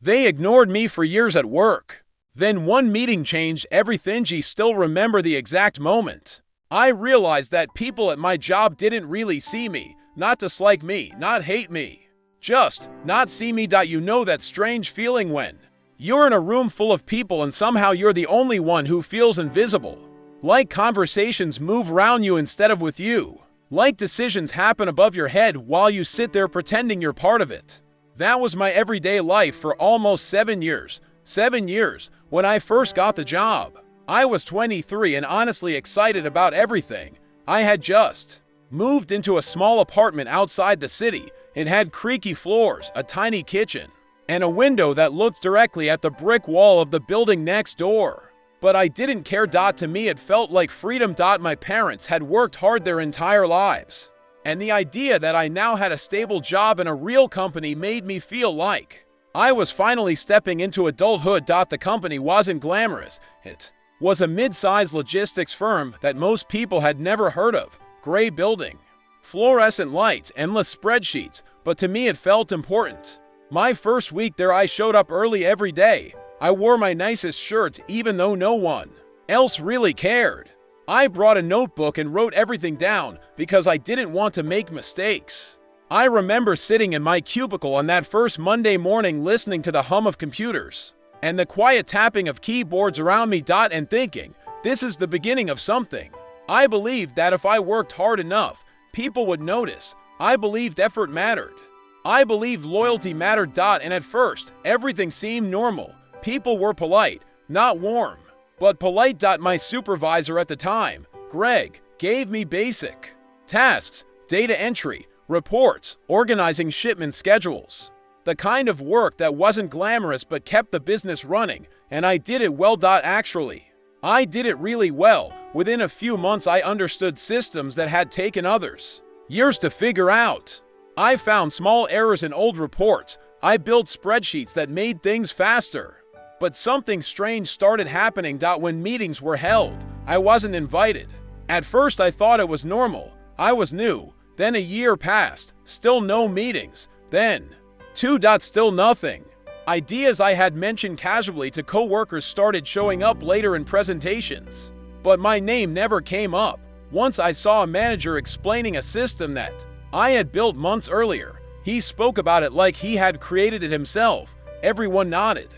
They ignored me for years at work. Then one meeting changed everything. I still remember the exact moment. I realized that people at my job didn't really see me, not dislike me, not hate me. Just not see me. You know that strange feeling when you're in a room full of people and somehow you're the only one who feels invisible. Like conversations move around you instead of with you. Like decisions happen above your head while you sit there pretending you're part of it. That was my everyday life for almost 7 years. 7 years when I first got the job. I was 23 and honestly excited about everything. I had just moved into a small apartment outside the city. It had creaky floors, a tiny kitchen, and a window that looked directly at the brick wall of the building next door. But I didn't care. To me it felt like freedom. My parents had worked hard their entire lives, and the idea that I now had a stable job in a real company made me feel like I was finally stepping into adulthood. The company wasn't glamorous. It was a mid-sized logistics firm that most people had never heard of. Gray building, fluorescent lights, endless spreadsheets, but to me it felt important. My first week there I showed up early every day. I wore my nicest shirts even though no one else really cared. I brought a notebook and wrote everything down because I didn't want to make mistakes. I remember sitting in my cubicle on that first Monday morning listening to the hum of computers and the quiet tapping of keyboards around me. And thinking, this is the beginning of something. I believed that if I worked hard enough, people would notice. I believed effort mattered. I believed loyalty mattered. And at first, everything seemed normal. People were polite, not warm, but polite. My supervisor at the time, Greg, gave me basic tasks, data entry, reports, organizing shipment schedules. The kind of work that wasn't glamorous but kept the business running, and I did it well. Actually, I did it really well. Within a few months I understood systems that had taken others years to figure out. I found small errors in old reports. I built spreadsheets that made things faster. But something strange started happening. When meetings were held, I wasn't invited. At first I thought it was normal. I was new. Then a year passed, still no meetings. Then 2. Still nothing. Ideas I had mentioned casually to coworkers started showing up later in presentations. But my name never came up. Once I saw a manager explaining a system that I had built months earlier. He spoke about it like he had created it himself. Everyone nodded.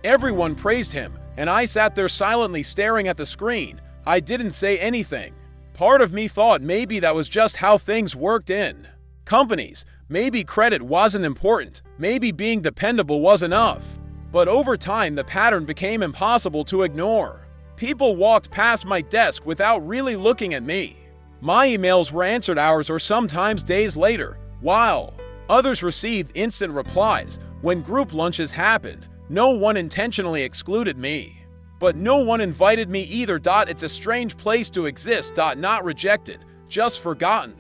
Everyone praised him, and I sat there silently staring at the screen. I didn't say anything. Part of me thought maybe that was just how things worked in companies. Maybe credit wasn't important. Maybe being dependable was enough. But over time, the pattern became impossible to ignore. People walked past my desk without really looking at me. My emails were answered hours or sometimes days later, while others received instant replies. When group lunches happened, no one intentionally excluded me. But no one invited me either. It's a strange place to exist. Not rejected, just forgotten.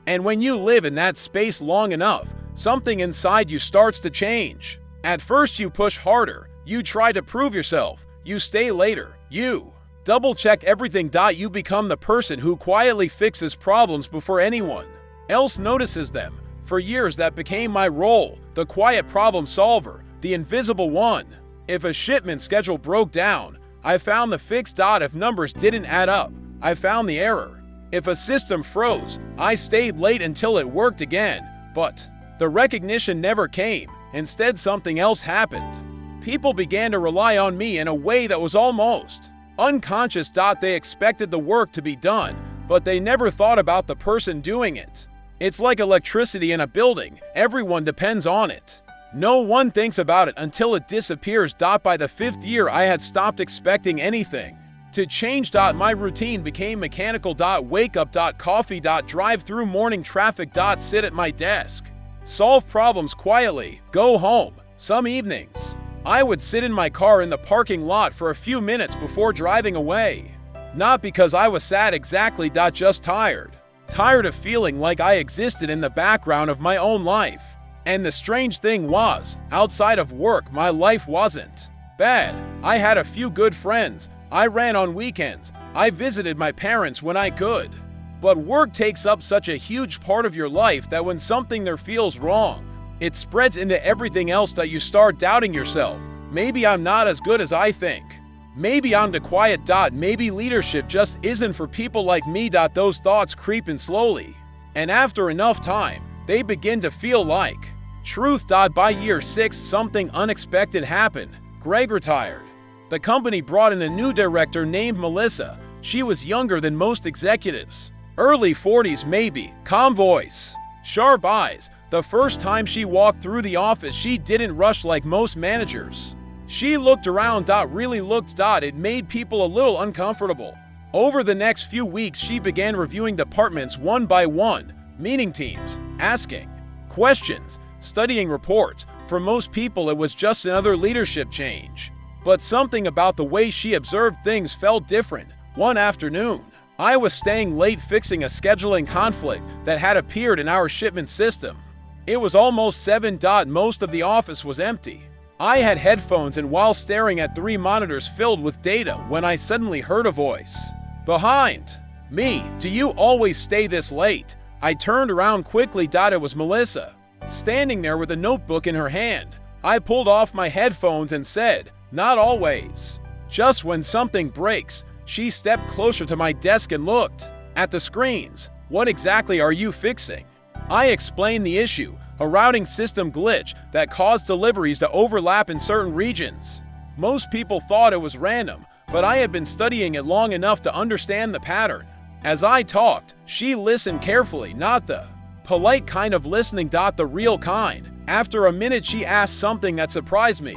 And when you live in that space long enough, something inside you starts to change. At first you push harder, you try to prove yourself, you stay later, you double-check everything. You become the person who quietly fixes problems before anyone else notices them. For years that became my role, the quiet problem solver, the invisible one. If a shipment schedule broke down, I found the fix. If numbers didn't add up, I found the error. If a system froze, I stayed late until it worked again. But the recognition never came. Instead, something else happened. People began to rely on me in a way that was almost unconscious. They expected the work to be done, but they never thought about the person doing it. It's like electricity in a building. Everyone depends on it. No one thinks about it until it disappears. By the 5th year, I had stopped expecting anything to change. My routine became mechanical. Wake up. Coffee. Drive through morning traffic. Sit at my desk. Solve problems quietly. Go home. Some evenings, I would sit in my car in the parking lot for a few minutes before driving away. Not because I was sad exactly. Just tired. Tired of feeling like I existed in the background of my own life. And the strange thing was, outside of work, my life wasn't bad. I had a few good friends. I ran on weekends. I visited my parents when I could. But work takes up such a huge part of your life that when something there feels wrong, It spreads into everything else that you start doubting yourself. Maybe I'm not as good as I think. Maybe I'm too quiet. Maybe leadership just isn't for people like me. Those thoughts creep in slowly. And after enough time, they begin to feel like truth. By year 6, something unexpected happened. Greg retired. The company brought in a new director named Melissa. She was younger than most executives. Early 40s maybe, calm voice, sharp eyes. The first time she walked through the office, she didn't rush like most managers. She looked around. Really looked. It made people a little uncomfortable. Over the next few weeks, she began reviewing departments one by one, meeting teams, asking questions, studying reports. For most people, it was just another leadership change. But something about the way she observed things felt different. One afternoon, I was staying late fixing a scheduling conflict that had appeared in our shipment system. It was almost 7. Most of the office was empty. I had headphones and while staring at 3 monitors filled with data when I suddenly heard a voice behind me. Do you always stay this late? I turned around quickly. It was Melissa, standing there with a notebook in her hand. I pulled off my headphones and said, "Not always. Just when something breaks." She stepped closer to my desk and looked at the screens. "What exactly are you fixing?" I explained the issue, a routing system glitch that caused deliveries to overlap in certain regions. Most people thought it was random, but I had been studying it long enough to understand the pattern. As I talked, she listened carefully, not the polite kind of listening. The real kind. After a minute, she asked something that surprised me.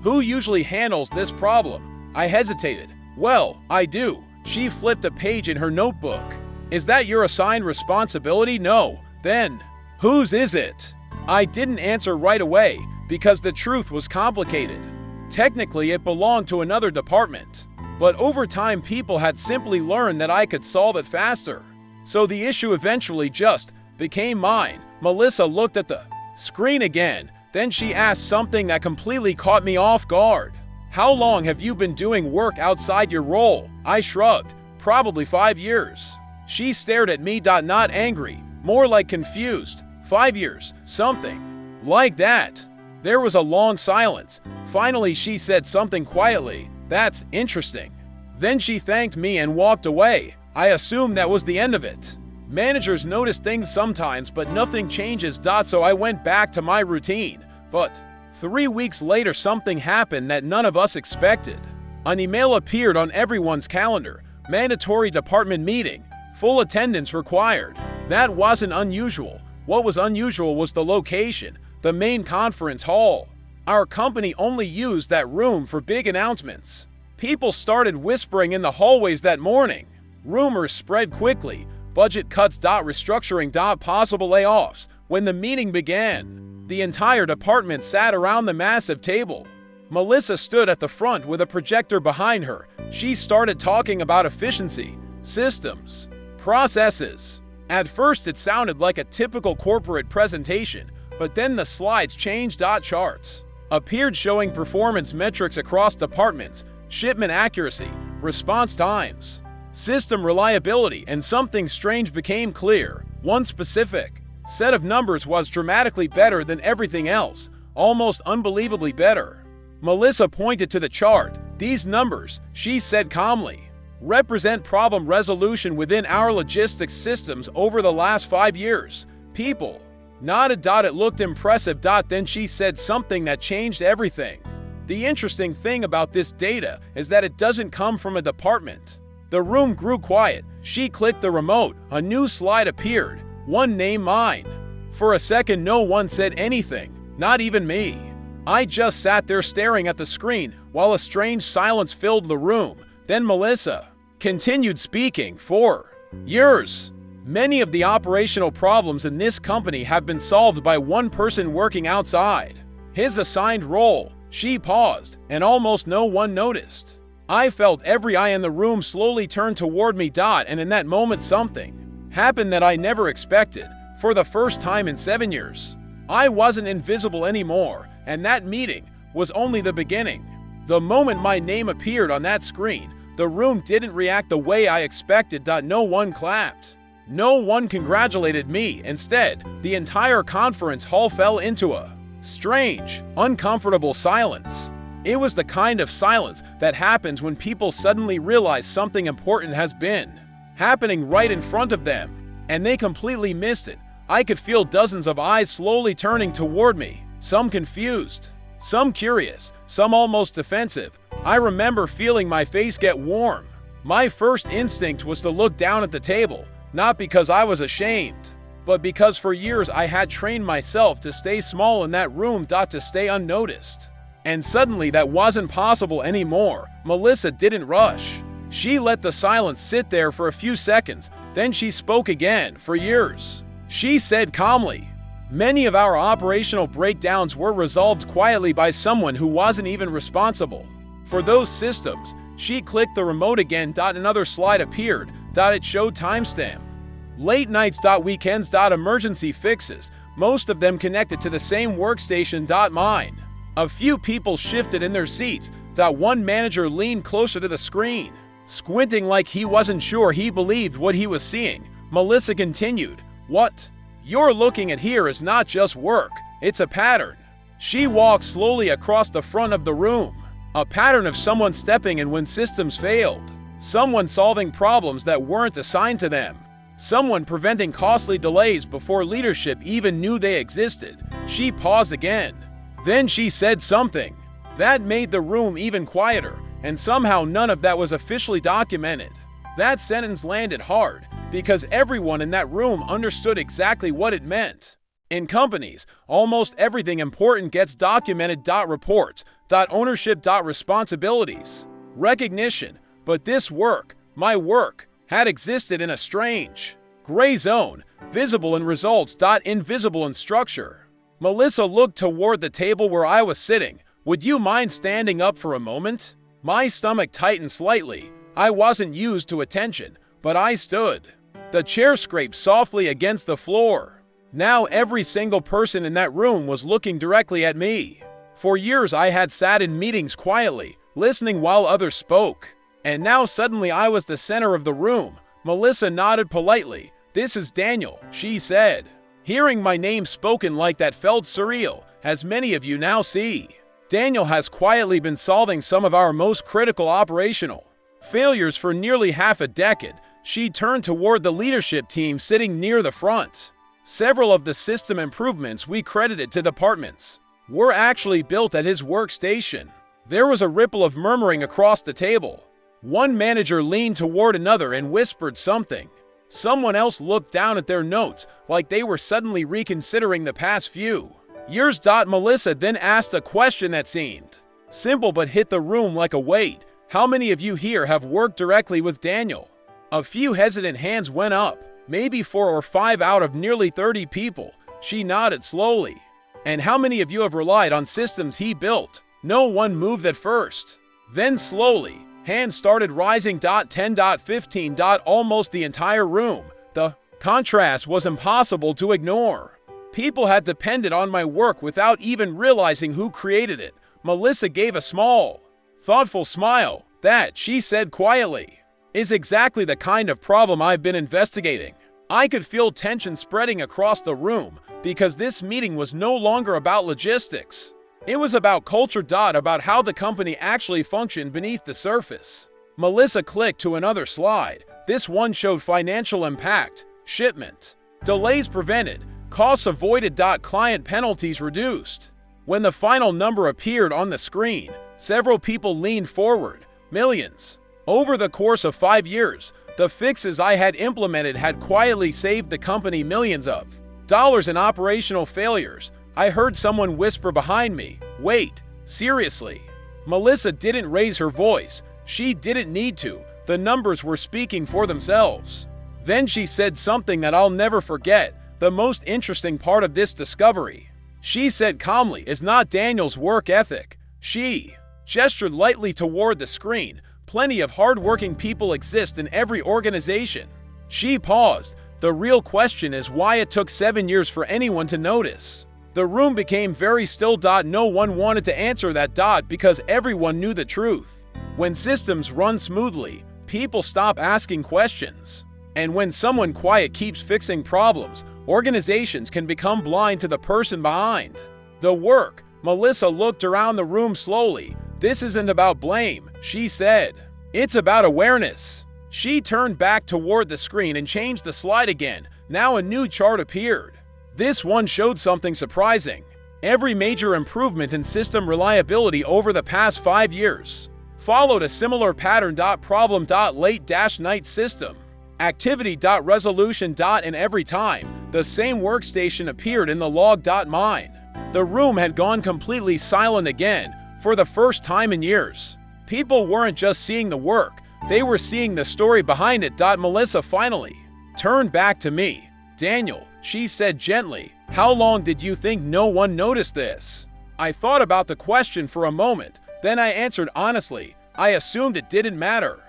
"Who usually handles this problem?" I hesitated. "Well, I do." She flipped a page in her notebook. "Is that your assigned responsibility?" "No." "Then, whose is it?" I didn't answer right away because the truth was complicated. Technically, it belonged to another department. But over time, people had simply learned that I could solve it faster. So the issue eventually just became mine. Melissa looked at the screen again. Then she asked something that completely caught me off guard. "How long have you been doing work outside your role?" I shrugged. "Probably 5 years." She stared at me. Not angry, more like confused. 5 years, something like that. There was a long silence. Finally, she said something quietly. "That's interesting." Then she thanked me and walked away. I assumed that was the end of it. Managers notice things sometimes, but nothing changes. So I went back to my routine. But 3 weeks later, something happened that none of us expected. An email appeared on everyone's calendar. Mandatory department meeting. Full attendance required. That wasn't unusual. What was unusual was the location, the main conference hall. Our company only used that room for big announcements. People started whispering in the hallways that morning. Rumors spread quickly. Budget cuts. Restructuring. Possible layoffs. When the meeting began, the entire department sat around the massive table. Melissa stood at the front with a projector behind her. She started talking about efficiency, systems, processes. At first, it sounded like a typical corporate presentation, but then the slides changed. Charts appeared showing performance metrics across departments, shipment accuracy, response times, system reliability, and something strange became clear. One specific set of numbers was dramatically better than everything else, almost unbelievably better. Melissa pointed to the chart. "These numbers," she said calmly, "represent problem resolution within our logistics systems over the last 5 years. People nodded. It looked impressive. Then she said something that changed everything. The interesting thing about this data is that it doesn't come from a department. The room grew quiet. She clicked the remote. A new slide appeared. One name, mine. For a second, no one said anything, not even me. I just sat there staring at the screen while a strange silence filled the room. Then Melissa continued speaking. "For years, many of the operational problems in this company have been solved by one person working outside his assigned role." She paused, and almost no one noticed. I felt every eye in the room slowly turn toward me. And in that moment, something happened that I never expected. For the first time in 7 years, I wasn't invisible anymore, and that meeting was only the beginning. The moment my name appeared on that screen, the room didn't react the way I expected. No one clapped. No one congratulated me. Instead, the entire conference hall fell into a strange, uncomfortable silence. It was the kind of silence that happens when people suddenly realize something important has been happening right in front of them, and they completely missed it. I could feel dozens of eyes slowly turning toward me, some confused, some curious, some almost defensive. I remember feeling my face get warm. My first instinct was to look down at the table, not because I was ashamed, but because for years I had trained myself to stay small in that room, to stay unnoticed. And suddenly that wasn't possible anymore. Melissa didn't rush. She let the silence sit there for a few seconds, then she spoke again. For years, she said calmly, many of our operational breakdowns were resolved quietly by someone who wasn't even responsible for those systems. She clicked the remote again. Another slide appeared. It showed timestamp. Late nights. Weekends. Emergency fixes. Most of them connected to the same workstation. Mine. A few people shifted in their seats. One manager leaned closer to the screen, squinting like he wasn't sure he believed what he was seeing. Melissa continued, what you're looking at here is not just work, it's a pattern. She walked slowly across the front of the room. A pattern of someone stepping in when systems failed. Someone solving problems that weren't assigned to them. Someone preventing costly delays before leadership even knew they existed. She paused again. Then she said something that made the room even quieter, and somehow none of that was officially documented. That sentence landed hard, because everyone in that room understood exactly what it meant. In companies, almost everything important gets documented. Reports, ownership, responsibilities, recognition. But this work, my work, had existed in a strange, gray zone, visible in results, invisible in structure. Melissa looked toward the table where I was sitting. Would you mind standing up for a moment? My stomach tightened slightly. I wasn't used to attention, but I stood. The chair scraped softly against the floor. Now every single person in that room was looking directly at me. For years I had sat in meetings quietly, listening while others spoke. And now suddenly I was the center of the room. Melissa nodded politely. This is Daniel, she said. Hearing my name spoken like that felt surreal, as many of you now see. Daniel has quietly been solving some of our most critical operational failures for nearly half a decade. She turned toward the leadership team sitting near the front. Several of the system improvements we credited to departments were actually built at his workstation. There was a ripple of murmuring across the table. One manager leaned toward another and whispered something. Someone else looked down at their notes like they were suddenly reconsidering the past few years. Melissa then asked a question that seemed simple but hit the room like a weight. How many of you here have worked directly with Daniel? A few hesitant hands went up, maybe 4 or 5 out of nearly 30 people. She nodded slowly. And how many of you have relied on systems he built? No one moved at first. Then slowly, hands started rising. 10, 15, almost the entire room. The contrast was impossible to ignore. People had depended on my work without even realizing who created it. Melissa gave a small, thoughtful smile. That, she said quietly, is exactly the kind of problem I've been investigating. I could feel tension spreading across the room because this meeting was no longer about logistics. It was about culture. About how the company actually functioned beneath the surface. Melissa clicked to another slide. This one showed financial impact, shipment delays prevented, costs avoided. Client penalties reduced. When the final number appeared on the screen, several people leaned forward. Millions. Over the course of 5 years, the fixes I had implemented had quietly saved the company millions of dollars in operational failures. I heard someone whisper behind me, wait, seriously? Melissa didn't raise her voice. She didn't need to. The numbers were speaking for themselves. Then she said something that I'll never forget, the most interesting part of this discovery. She said calmly, is not Daniel's work ethic. She gestured lightly toward the screen. Plenty of hardworking people exist in every organization. She paused. The real question is why it took 7 years for anyone to notice. The room became very still. No one wanted to answer that. Because everyone knew the truth. When systems run smoothly, people stop asking questions. And when someone quiet keeps fixing problems, organizations can become blind to the person behind the work. Melissa looked around the room slowly. This isn't about blame, she said. It's about awareness. She turned back toward the screen and changed the slide again. Now a new chart appeared. This one showed something surprising. Every major improvement in system reliability over the past 5 years followed a similar pattern. Problem. Late night system. Activity. Resolution. And every time, the same workstation appeared in the log. Mine. The room had gone completely silent again for the first time in years. People weren't just seeing the work, they were seeing the story behind it. Melissa finally turned back to me. Daniel, she said gently, how long did you think no one noticed this? I thought about the question for a moment, then I answered honestly, I assumed it didn't matter.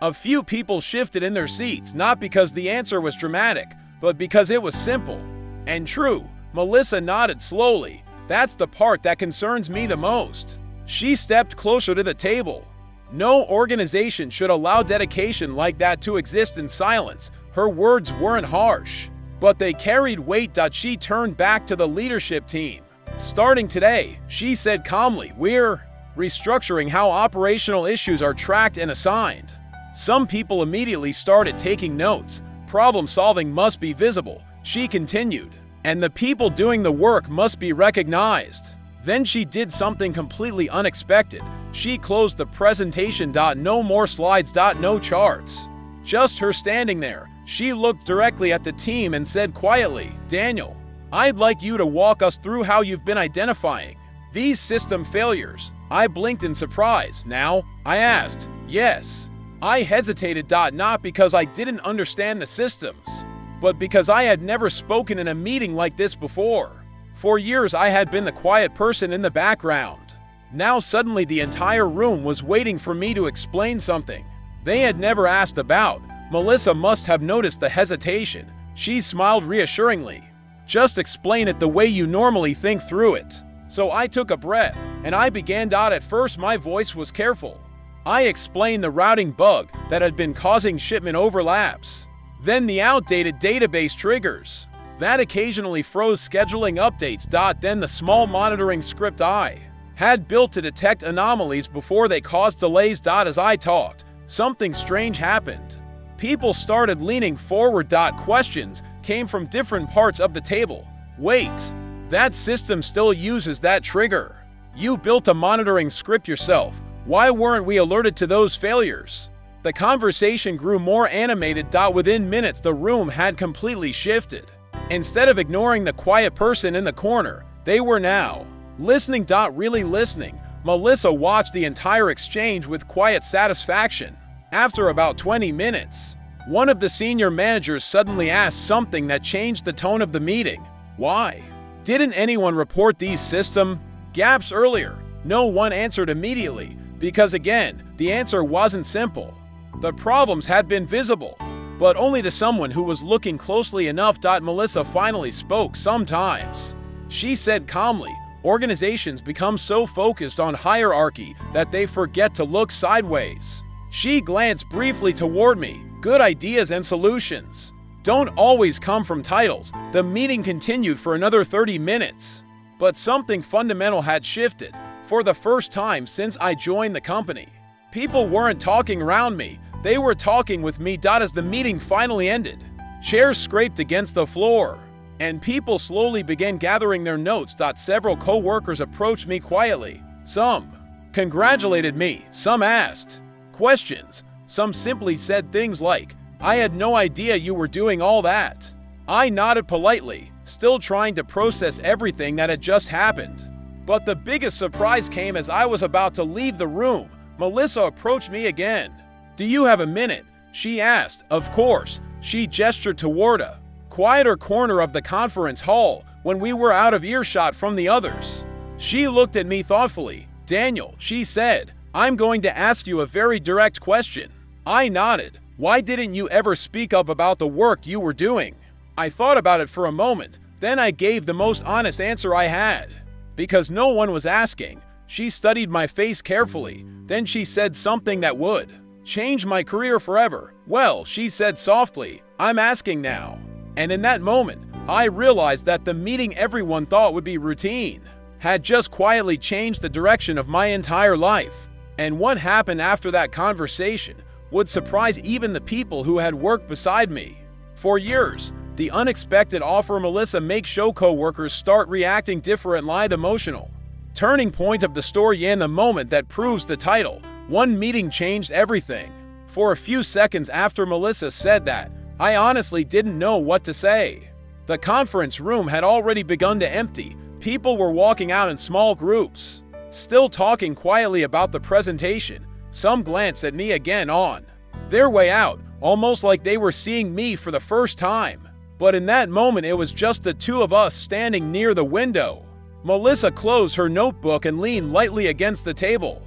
A few people shifted in their seats, not because the answer was dramatic, but because it was simple and true. Melissa nodded slowly. That's the part that concerns me the most. She stepped closer to the table. No organization should allow dedication like that to exist in silence. Her words weren't harsh, but they carried weight. She turned back to the leadership team. Starting today, she said calmly, we're restructuring how operational issues are tracked and assigned. Some people immediately started taking notes. Problem solving must be visible, she continued, and the people doing the work must be recognized. Then she did something completely unexpected. She closed the presentation. No more slides. No charts. Just her standing there. She looked directly at the team and said quietly, Daniel, I'd like you to walk us through how you've been identifying these system failures. I blinked in surprise. Now, I asked, yes. I hesitated. Not because I didn't understand the systems, but because I had never spoken in a meeting like this before. For years, I had been the quiet person in the background. Now suddenly the entire room was waiting for me to explain something they had never asked about. Melissa must have noticed the hesitation. She smiled reassuringly. Just explain it the way you normally think through it. So I took a breath, and I began. At first my voice was careful. I explained the routing bug that had been causing shipment overlaps. Then the outdated database triggers that occasionally froze scheduling updates. Then the small monitoring script I had built to detect anomalies before they caused delays. As I talked, something strange happened. People started leaning forward. Questions came from different parts of the table. Wait, that system still uses that trigger. You built a monitoring script yourself. Why weren't we alerted to those failures? The conversation grew more animated. Within minutes, the room had completely shifted. Instead of ignoring the quiet person in the corner, they were now listening. Really listening. Melissa watched the entire exchange with quiet satisfaction. After about 20 minutes, one of the senior managers suddenly asked something that changed the tone of the meeting. Why didn't anyone report these system gaps earlier? No one answered immediately, because again, the answer wasn't simple. The problems had been visible, but only to someone who was looking closely enough. Melissa finally spoke. Sometimes, she said calmly, organizations become so focused on hierarchy that they forget to look sideways. She glanced briefly toward me. Good ideas and solutions don't always come from titles. The meeting continued for another 30 minutes, but something fundamental had shifted. For the first time since I joined the company, people weren't talking around me, they were talking with me. As the meeting finally ended, chairs scraped against the floor, and people slowly began gathering their notes. Several co-workers approached me quietly. Some congratulated me, some asked questions, some simply said things like, I had no idea you were doing all that. I nodded politely, still trying to process everything that had just happened. But the biggest surprise came as I was about to leave the room. Melissa approached me again. Do you have a minute? She asked. Of course. She gestured toward a quieter corner of the conference hall when we were out of earshot from the others. She looked at me thoughtfully. Daniel, she said, I'm going to ask you a very direct question. I nodded. Why didn't you ever speak up about the work you were doing? I thought about it for a moment. Then I gave the most honest answer I had. Because no one was asking. She studied my face carefully. Then she said something that would change my career forever. Well, she said softly, I'm asking now. And in that moment, I realized that the meeting everyone thought would be routine had just quietly changed the direction of my entire life. And what happened after that conversation would surprise even the people who had worked beside me. For years, the unexpected offer Melissa makes show co-workers start reacting differently. The emotional turning point of the story and the moment that proves the title, one meeting changed everything. For a few seconds after Melissa said that, I honestly didn't know what to say. The conference room had already begun to empty. People were walking out in small groups, still talking quietly about the presentation. Some glanced at me again on their way out, almost like they were seeing me for the first time. But in that moment, it was just the two of us standing near the window. Melissa closed her notebook and leaned lightly against the table.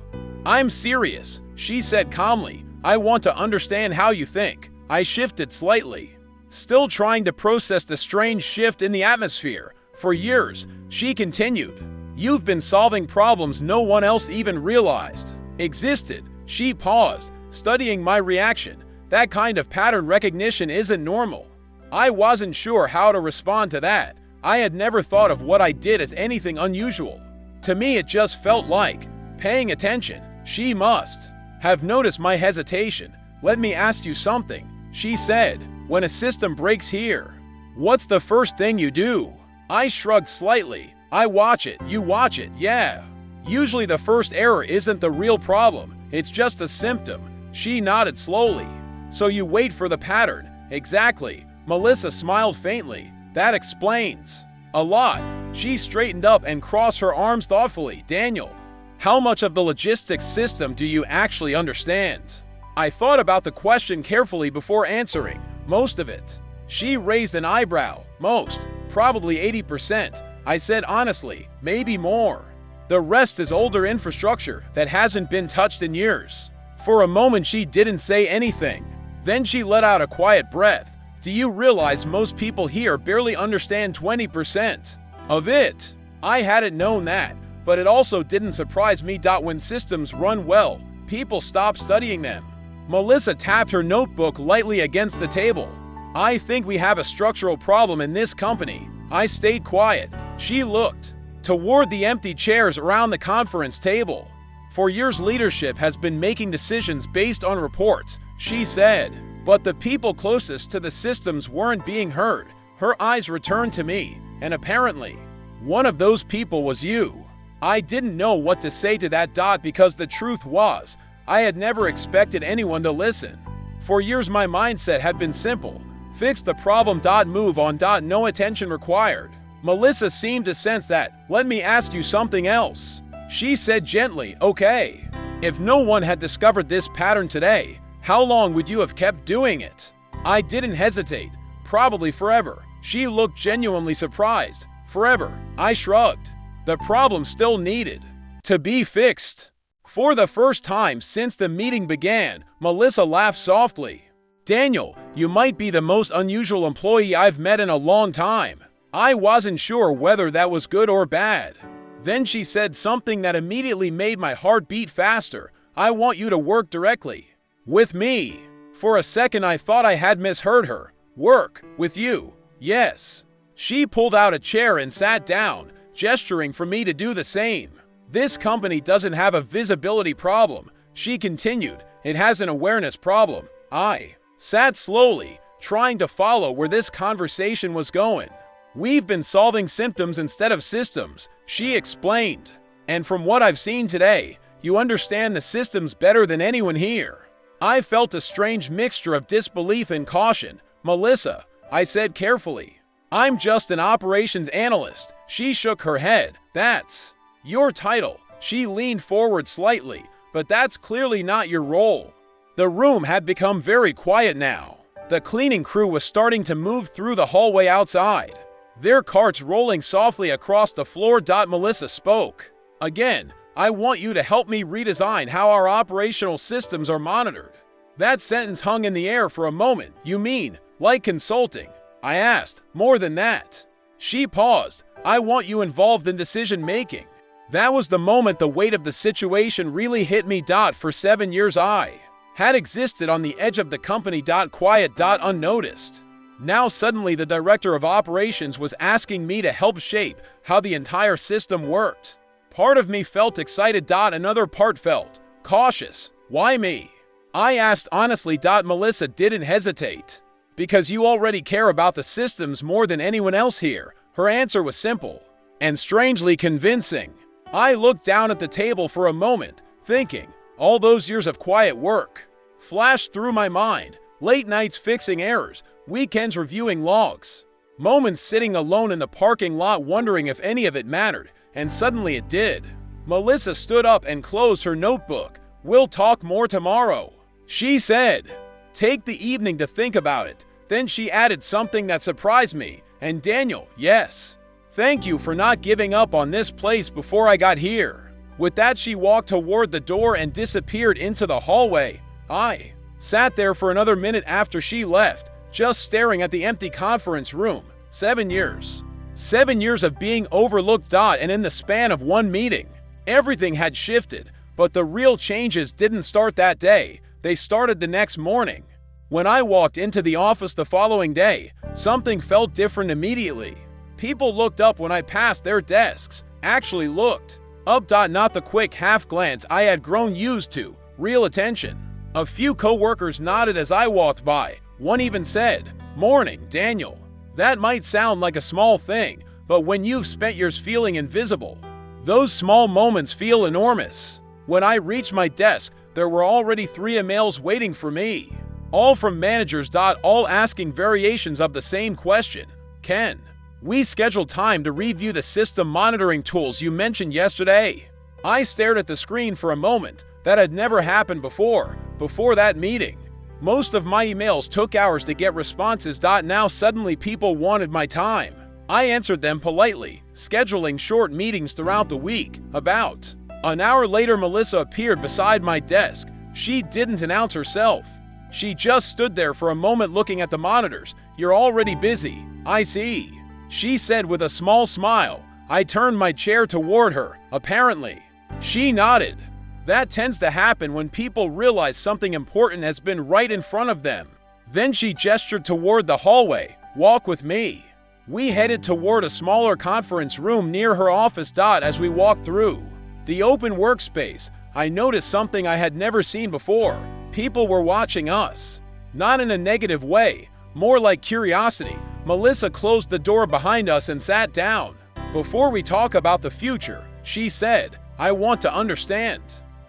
I'm serious, she said calmly. I want to understand how you think. I shifted slightly, still trying to process the strange shift in the atmosphere. For years, she continued, you've been solving problems no one else even realized existed. She paused, studying my reaction. That kind of pattern recognition isn't normal. I wasn't sure how to respond to that. I had never thought of what I did as anything unusual. To me, it just felt like paying attention. She must have noticed my hesitation. Let me ask you something, she said. When a system breaks here, what's the first thing you do? I shrugged slightly. I watch it. You watch it. Yeah. Usually the first error isn't the real problem. It's just a symptom. She nodded slowly. So you wait for the pattern. Exactly. Melissa smiled faintly. That explains a lot. She straightened up and crossed her arms thoughtfully. Daniel, how much of the logistics system do you actually understand? I thought about the question carefully before answering. Most of it. She raised an eyebrow. Most. Probably 80%. I said honestly, maybe more. The rest is older infrastructure that hasn't been touched in years. For a moment she didn't say anything. Then she let out a quiet breath. Do you realize most people here barely understand 20% of it? I hadn't known that, but it also didn't surprise me. When systems run well, people stop studying them. Melissa tapped her notebook lightly against the table. I think we have a structural problem in this company. I stayed quiet. She looked toward the empty chairs around the conference table. For years, leadership has been making decisions based on reports, she said. But the people closest to the systems weren't being heard. Her eyes returned to me, and apparently, one of those people was you. I didn't know what to say to that. Because the truth was, I had never expected anyone to listen. For years, my mindset had been simple. Fix the problem. Move on. No attention required. Melissa seemed to sense that. Let me ask you something else, she said gently. Okay. If no one had discovered this pattern today, how long would you have kept doing it? I didn't hesitate. Probably forever. She looked genuinely surprised. Forever. I shrugged. The problem still needed to be fixed. For the first time since the meeting began, Melissa laughed softly. Daniel, you might be the most unusual employee I've met in a long time. I wasn't sure whether that was good or bad. Then she said something that immediately made my heart beat faster. I want you to work directly with me. For a second I thought I had misheard her. Work with you? Yes. She pulled out a chair and sat down, gesturing for me to do the same. This company doesn't have a visibility problem, she continued. It has an awareness problem. I sat slowly, trying to follow where this conversation was going. We've been solving symptoms instead of systems, she explained. And from what I've seen today, you understand the systems better than anyone here. I felt a strange mixture of disbelief and caution. Melissa, I said carefully. I'm just an operations analyst. She shook her head. That's your title. She leaned forward slightly, but that's clearly not your role. The room had become very quiet now. The cleaning crew was starting to move through the hallway outside, their carts rolling softly across the floor. Melissa spoke. Again, I want you to help me redesign how our operational systems are monitored. That sentence hung in the air for a moment. You mean, like consulting? I asked. More than that. She paused. I want you involved in decision making. That was the moment the weight of the situation really hit me. For 7 years I had existed on the edge of the company. Quiet. Unnoticed. Now suddenly the director of operations was asking me to help shape how the entire system worked. Part of me felt excited. Another part felt cautious. Why me? I asked honestly. Melissa didn't hesitate. Because you already care about the systems more than anyone else here. Her answer was simple and strangely convincing. I looked down at the table for a moment, thinking, all those years of quiet work flashed through my mind. Late nights fixing errors, weekends reviewing logs, moments sitting alone in the parking lot wondering if any of it mattered, and suddenly it did. Melissa stood up and closed her notebook. We'll talk more tomorrow, she said. Take the evening to think about it. Then she added something that surprised me. And Daniel, yes. Thank you for not giving up on this place before I got here. With that, she walked toward the door and disappeared into the hallway. I sat there for another minute after she left, just staring at the empty conference room. 7 years. 7 years of being overlooked. And in the span of one meeting, everything had shifted. But the real changes didn't start that day. They started the next morning. When I walked into the office the following day, something felt different immediately. People looked up when I passed their desks. Actually looked up. Not the quick half glance I had grown used to. Real attention. A few coworkers nodded as I walked by. One even said, "Morning, Daniel." That might sound like a small thing, but when you've spent years feeling invisible, those small moments feel enormous. When I reached my desk, there were already 3 emails waiting for me. All from managers. All asking variations of the same question. Can we schedule time to review the system monitoring tools you mentioned yesterday? I stared at the screen for a moment. That had never happened before that meeting. Most of my emails took hours to get responses. Now suddenly people wanted my time. I answered them politely, scheduling short meetings throughout the week. About an hour later, Melissa appeared beside my desk. She didn't announce herself. She just stood there for a moment looking at the monitors. "You're already busy, I see," she said with a small smile. I turned my chair toward her. Apparently, she nodded. That tends to happen when people realize something important has been right in front of them. Then she gestured toward the hallway. "Walk with me." We headed toward a smaller conference room near her office. As we walked through the open workspace, I noticed something I had never seen before. People were watching us. Not in a negative way, more like curiosity. Melissa closed the door behind us and sat down. "Before we talk about the future," she said, "I want to understand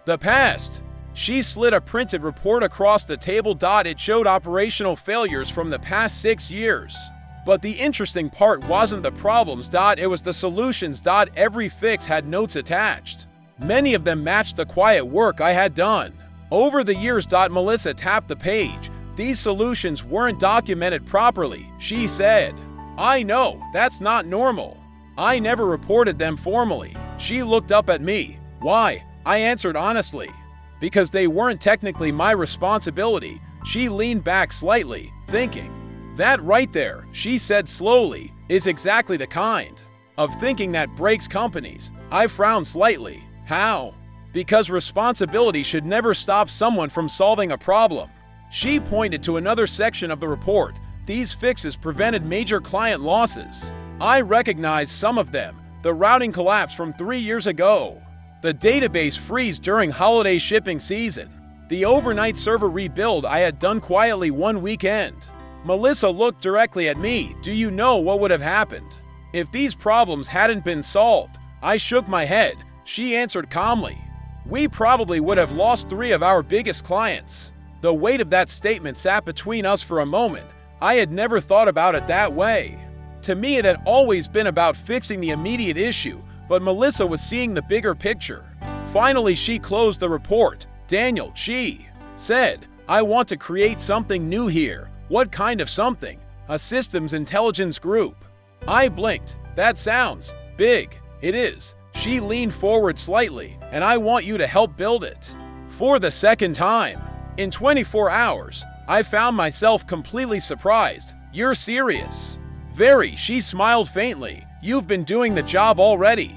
the past." She slid a printed report across the table. It showed operational failures from the past 6 years. But the interesting part wasn't the problems. It was the solutions. Every fix had notes attached. Many of them matched the quiet work I had done over the years. Melissa tapped the page. "These solutions weren't documented properly," she said. "I know, that's not normal. I never reported them formally." She looked up at me. "Why?" I answered honestly. "Because they weren't technically my responsibility." She leaned back slightly, thinking. "That right there," she said slowly, "is exactly the kind of thinking that breaks companies." I frowned slightly. "How?" "Because responsibility should never stop someone from solving a problem." She pointed to another section of the report. "These fixes prevented major client losses." I recognized some of them. The routing collapse from 3 years ago. The database freeze during holiday shipping season. The overnight server rebuild I had done quietly one weekend. Melissa looked directly at me. "Do you know what would have happened if these problems hadn't been solved?" I shook my head. She answered calmly. "We probably would have lost 3 of our biggest clients." The weight of that statement sat between us for a moment. I had never thought about it that way. To me, it had always been about fixing the immediate issue, but Melissa was seeing the bigger picture. Finally, she closed the report. "Daniel," she said, "I want to create something new here." "What kind of something?" "A systems intelligence group." I blinked. "That sounds big." "It is." She leaned forward slightly. "And I want you to help build it." For the second time in 24 hours, I found myself completely surprised. "You're serious?" "Very," she smiled faintly. "You've been doing the job already.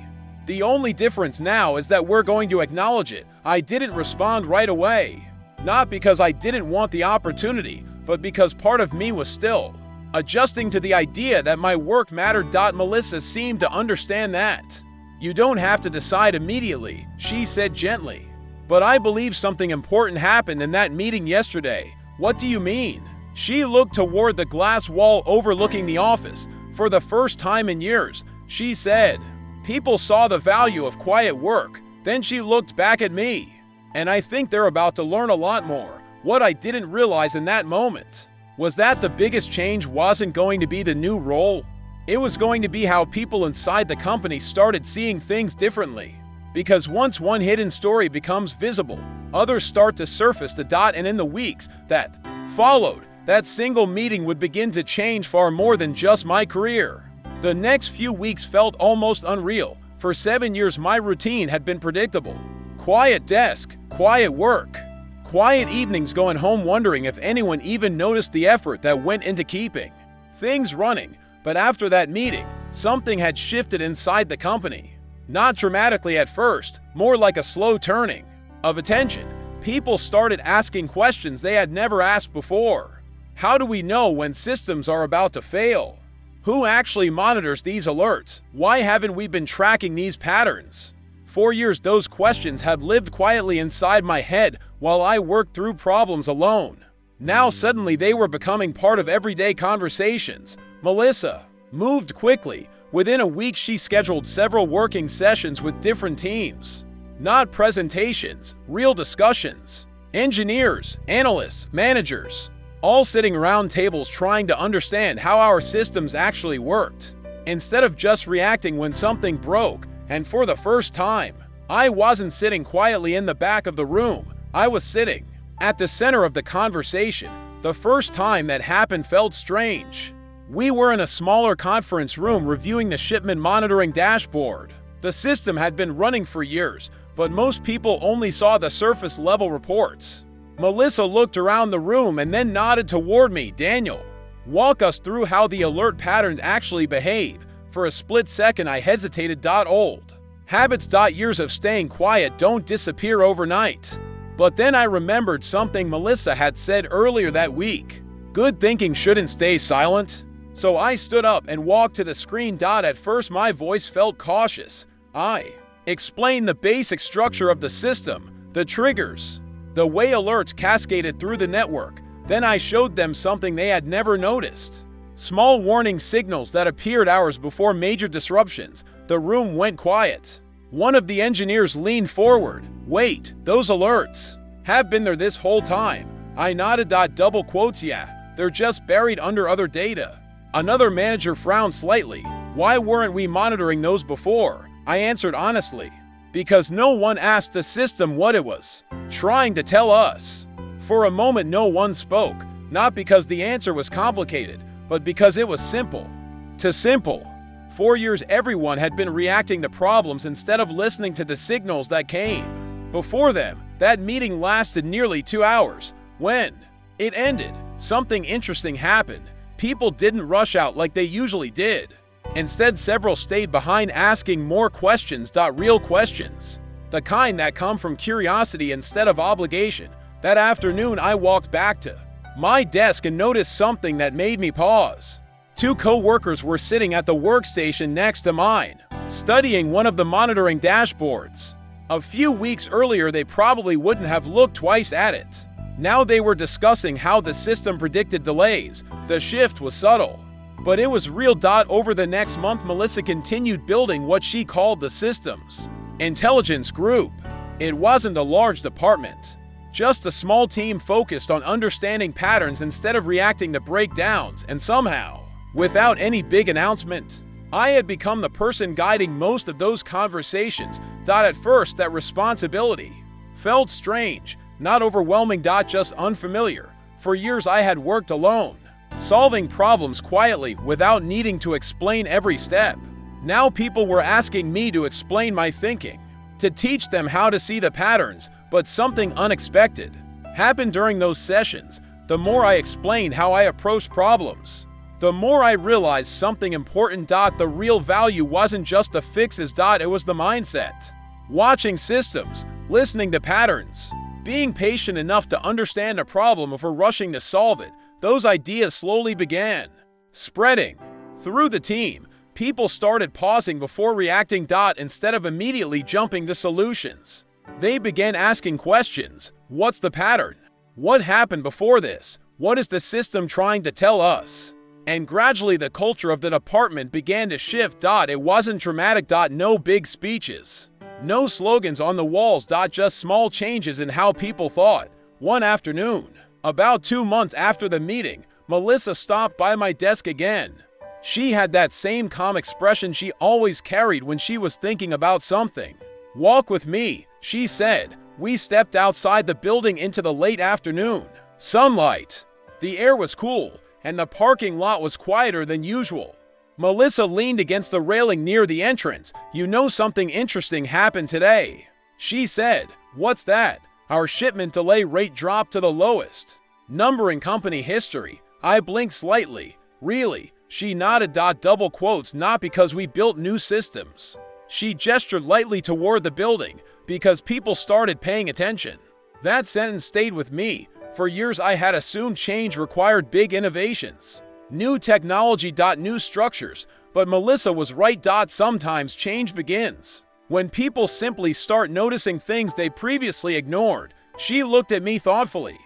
The only difference now is that we're going to acknowledge it." I didn't respond right away. Not because I didn't want the opportunity, but because part of me was still adjusting to the idea that my work mattered. Melissa seemed to understand that. You don't have to decide immediately, she said gently. But I believe something important happened in that meeting yesterday. What do you mean? She looked toward the glass wall overlooking the office. For the first time in years, she said, people saw the value of quiet work. Then she looked back at me. And I think they're about to learn a lot more. What I didn't realize in that moment was that the biggest change wasn't going to be the new role. It was going to be how people inside the company started seeing things differently. Because once one hidden story becomes visible, others start to surface. And in the weeks that followed, that single meeting would begin to change far more than just my career. The next few weeks felt almost unreal. For 7 years, my routine had been predictable. Quiet desk, quiet work, quiet evenings going home wondering if anyone even noticed the effort that went into keeping things running. But after that meeting, something had shifted inside the company. Not dramatically at first, more like a slow turning of attention. People started asking questions they had never asked before. How do we know when systems are about to fail? Who actually monitors these alerts? Why haven't we been tracking these patterns? For years, those questions had lived quietly inside my head while I worked through problems alone. Now suddenly they were becoming part of everyday conversations. Melissa moved quickly. Within a week, she scheduled several working sessions with different teams. Not presentations, real discussions. Engineers, analysts, managers, all sitting around tables trying to understand how our systems actually worked, instead of just reacting when something broke. And for the first time, I wasn't sitting quietly in the back of the room. I was sitting at the center of the conversation. The first time that happened felt strange. We were in a smaller conference room reviewing the shipment monitoring dashboard. The system had been running for years, but most people only saw the surface level reports. Melissa looked around the room and then nodded toward me. Daniel, walk us through how the alert patterns actually behave. For a split second, I hesitated. Old habits. Years of staying quiet don't disappear overnight. But then I remembered something Melissa had said earlier that week. Good thinking shouldn't stay silent. So I stood up and walked to the screen. At first, my voice felt cautious. I explained the basic structure of the system, the triggers, the way alerts cascaded through the network. Then I showed them something they had never noticed. Small warning signals that appeared hours before major disruptions. The room went quiet. One of the engineers leaned forward. Wait, those alerts have been there this whole time. I nodded. Double quotes, yeah, they're just buried under other data. Another manager frowned slightly. Why weren't we monitoring those before? I answered honestly. Because no one asked the system what it was trying to tell us. For a moment, no one spoke. Not because the answer was complicated, but because it was simple. Too simple. For years, everyone had been reacting to problems instead of listening to the signals that came before them. That meeting lasted nearly 2 hours. When it ended, something interesting happened. People didn't rush out like they usually did. Instead, several stayed behind asking more questions. Real questions. The kind that come from curiosity instead of obligation. That afternoon, I walked back to my desk and noticed something that made me pause. 2 co-workers were sitting at the workstation next to mine, studying one of the monitoring dashboards. A few weeks earlier, they probably wouldn't have looked twice at it. Now they were discussing how the system predicted delays. The shift was subtle, but it was real. Over the next month, Melissa continued building what she called the Systems Intelligence Group. It wasn't a large department, just a small team focused on understanding patterns instead of reacting to breakdowns. And somehow, without any big announcement, I had become the person guiding most of those conversations. At first, that responsibility felt strange, not overwhelming, just unfamiliar. For years, I had worked alone, solving problems quietly without needing to explain every step. Now people were asking me to explain my thinking, to teach them how to see the patterns. But something unexpected happened during those sessions. The more I explained how I approached problems, the more I realized something important. The real value wasn't just the fixes. It was the mindset. Watching systems, listening to patterns, being patient enough to understand a problem before rushing to solve it. Those ideas slowly began spreading through the team. People started pausing before reacting. Instead of immediately jumping to solutions, they began asking questions. What's the pattern? What happened before this? What is the system trying to tell us? And gradually the culture of the department began to shift. It wasn't dramatic. No big speeches, no slogans on the walls. Just small changes in how people thought. One afternoon, about 2 months after the meeting, Melissa stopped by my desk again. She had that same calm expression she always carried when she was thinking about something. "Walk with me," she said. We stepped outside the building into the late afternoon sunlight. The air was cool, and the parking lot was quieter than usual. Melissa leaned against the railing near the entrance. "You know, something interesting happened today," she said. "What's that?" "Our shipment delay rate dropped to the lowest number in company history." I blinked slightly. "Really?" She nodded. Double quotes. "Not because we built new systems." She gestured lightly toward the building. "Because people started paying attention." That sentence stayed with me. For years I had assumed change required big innovations, new technology, new structures. But Melissa was right. Sometimes change begins when people simply start noticing things they previously ignored. She looked at me thoughtfully.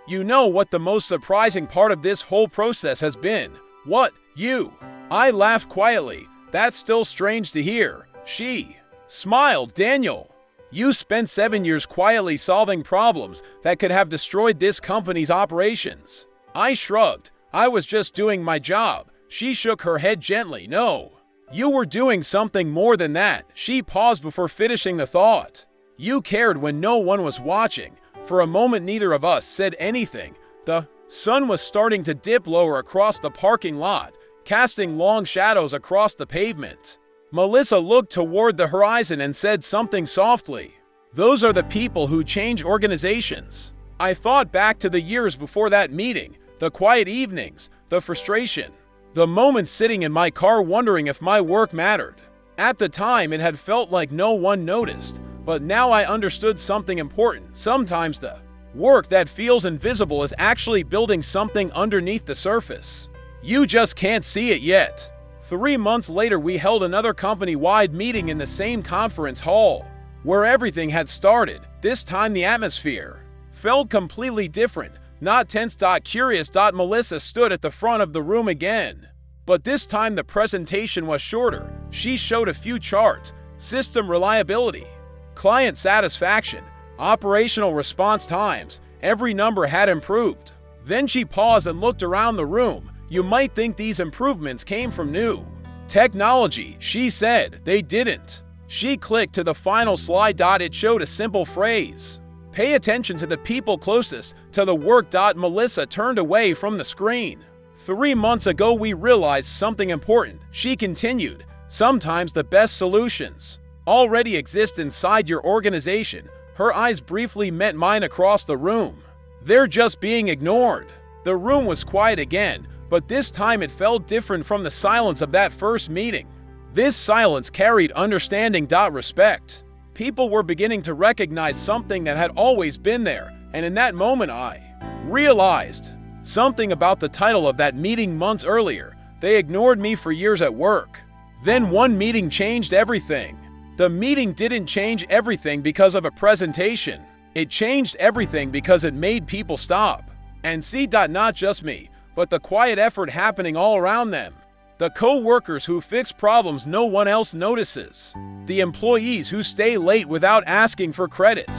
"You know what the most surprising part of this whole process has been?" "What? You?" I laughed quietly. "That's still strange to hear." She smiled. "Daniel, you spent 7 years quietly solving problems that could have destroyed this company's operations." I shrugged. "I was just doing my job." She shook her head gently. "No, you were doing something more than that." She paused before finishing the thought. "You cared when no one was watching." For a moment neither of us said anything. The sun was starting to dip lower across the parking lot, casting long shadows across the pavement. Melissa looked toward the horizon and said something softly. "Those are the people who change organizations." I thought back to the years before that meeting, the quiet evenings, the frustration, the moments sitting in my car wondering if my work mattered. At the time, it had felt like no one noticed, but now I understood something important. Sometimes the work that feels invisible is actually building something underneath the surface. You just can't see it yet. 3 months later, we held another company-wide meeting in the same conference hall, where everything had started. This time the atmosphere felt completely different, not tense. Curious. Melissa stood at the front of the room again. But this time the presentation was shorter. She showed a few charts: system reliability, client satisfaction, operational response times. Every number had improved. Then she paused and looked around the room. "You might think these improvements came from new technology," she said. "They didn't." She clicked to the final slide. It showed a simple phrase: "Pay attention to the people closest to the work." Melissa turned away from the screen. 3 months ago we realized something important," she continued. "Sometimes the best solutions already exist inside your organization." Her eyes briefly met mine across the room. "They're just being ignored." The room was quiet again, but this time it felt different from the silence of that first meeting. This silence carried understanding. Respect. People were beginning to recognize something that had always been there, and in that moment I realized something about the title of that meeting months earlier. They ignored me for years at work. Then one meeting changed everything. The meeting didn't change everything because of a presentation. It changed everything because it made people stop and see. Not just me, but the quiet effort happening all around them. The co-workers who fix problems no one else notices. The employees who stay late without asking for credit.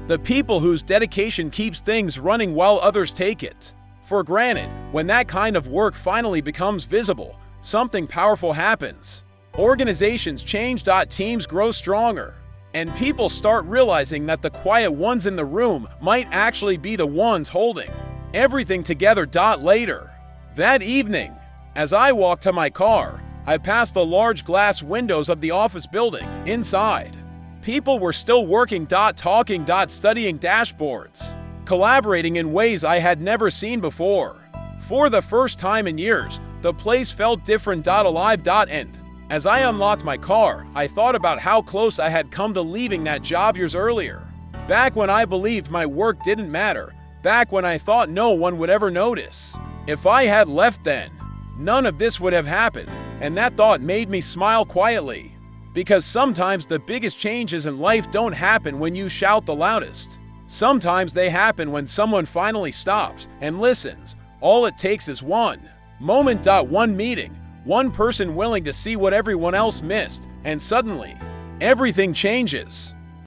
The people whose dedication keeps things running while others take it for granted. When that kind of work finally becomes visible, something powerful happens. Organizations change. Teams grow stronger. And people start realizing that the quiet ones in the room might actually be the ones holding everything together. Later that evening, as I walked to my car, I passed the large glass windows of the office building. Inside, people were still working, talking, studying dashboards, collaborating in ways I had never seen before. For the first time in years, the place felt different, alive. And as I unlocked my car, I thought about how close I had come to leaving that job years earlier. Back when I believed my work didn't matter. Back when I thought no one would ever notice. If I had left then, none of this would have happened, and that thought made me smile quietly. Because sometimes the biggest changes in life don't happen when you shout the loudest. Sometimes they happen when someone finally stops and listens. All it takes is one moment. One meeting, one person willing to see what everyone else missed, and suddenly, everything changes.